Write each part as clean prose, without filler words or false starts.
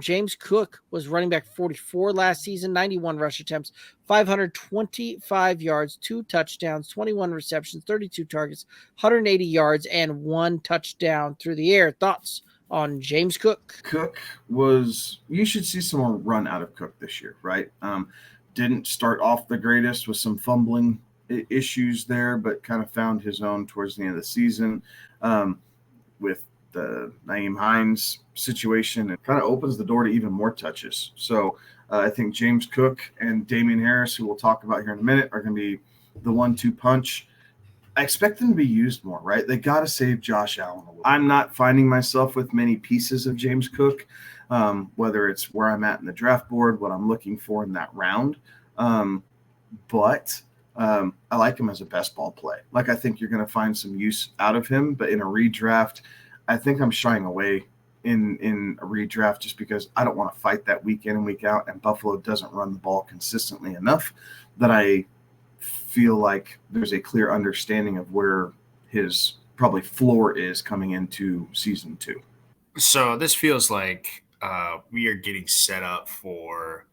James Cook was running back 44 last season, 91 rush attempts, 525 yards, 2 touchdowns, 21 receptions, 32 targets, 180 yards, and 1 touchdown through the air. Thoughts on James Cook? You should see some more run out of Cook this year, right? Didn't start off the greatest with some fumbling issues there, but kind of found his own towards the end of the season. With the Nyheim Hines situation, it kind of opens the door to even more touches. So I think James Cook and Damian Harris, who we'll talk about here in a minute, are going to be the 1-2 punch. I expect them to be used more, right? They got to save Josh Allen a little. I'm not finding myself with many pieces of James Cook, whether it's where I'm at in the draft board, what I'm looking for in that round. But I like him as a best ball play. Like, I think you're going to find some use out of him, but in a redraft, I think I'm shying away in a redraft just because I don't want to fight that week in and week out, and Buffalo doesn't run the ball consistently enough that I feel like there's a clear understanding of where his probably floor is coming into season 2. So this feels like we are getting set up for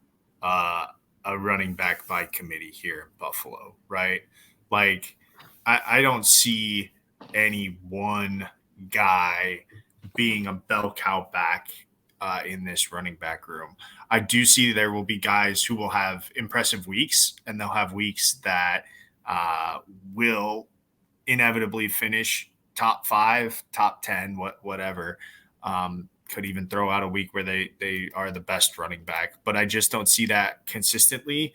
a running back by committee here in Buffalo, right? Like, I don't see any one guy being a bell cow back in this running back room. I do see there will be guys who will have impressive weeks, and they'll have weeks that will inevitably finish top 5, top 10, whatever. Could even throw out a week where they are the best running back. But I just don't see that consistently,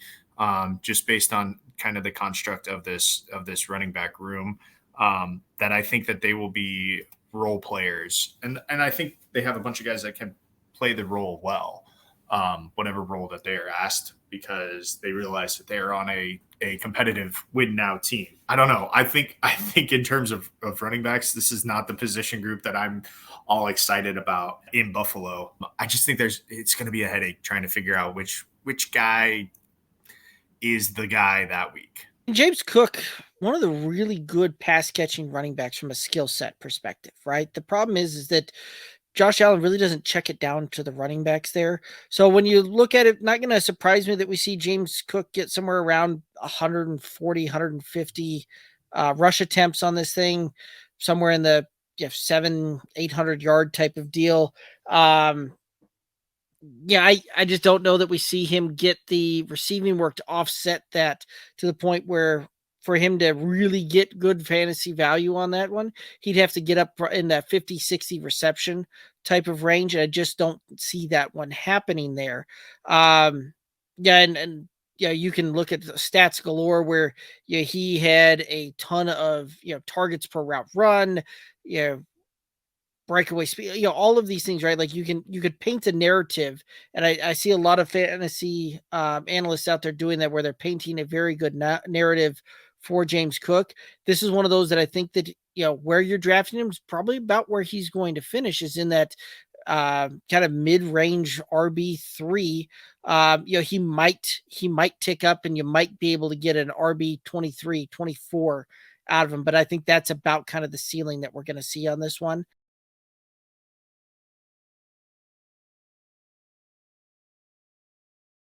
just based on kind of the construct of this running back room, that I think that they will be role players. And I think they have a bunch of guys that can play the role well, whatever role that they are asked, because they realize that they are on a competitive win now team. I don't know. I think in terms of running backs, this is not the position group that I'm all excited about in Buffalo. I just think it's going to be a headache trying to figure out which guy is the guy that week. James Cook, one of the really good pass catching running backs from a skill set perspective, right? The problem is that Josh Allen really doesn't check it down to the running backs there. So when you look at it, not going to surprise me that we see James Cook get somewhere around 140, 150 rush attempts on this thing, somewhere in the 700-800 yard type of deal. I just don't know that we see him get the receiving work to offset that to the point where for him to really get good fantasy value on that one, he'd have to get up in that 50, 60 reception type of range. And I just don't see that one happening there. You can look at the stats galore where he had a ton of targets per route run, breakaway speed, all of these things, right? Like you could paint a narrative, and I see a lot of fantasy analysts out there doing that, where they're painting a very good narrative for James Cook. This is one of those that I think that where you're drafting him is probably about where he's going to finish, is in that kind of mid-range RB3. He might tick up, and you might be able to get an RB 23, 24 out of him, but I think that's about kind of the ceiling that we're going to see on this one.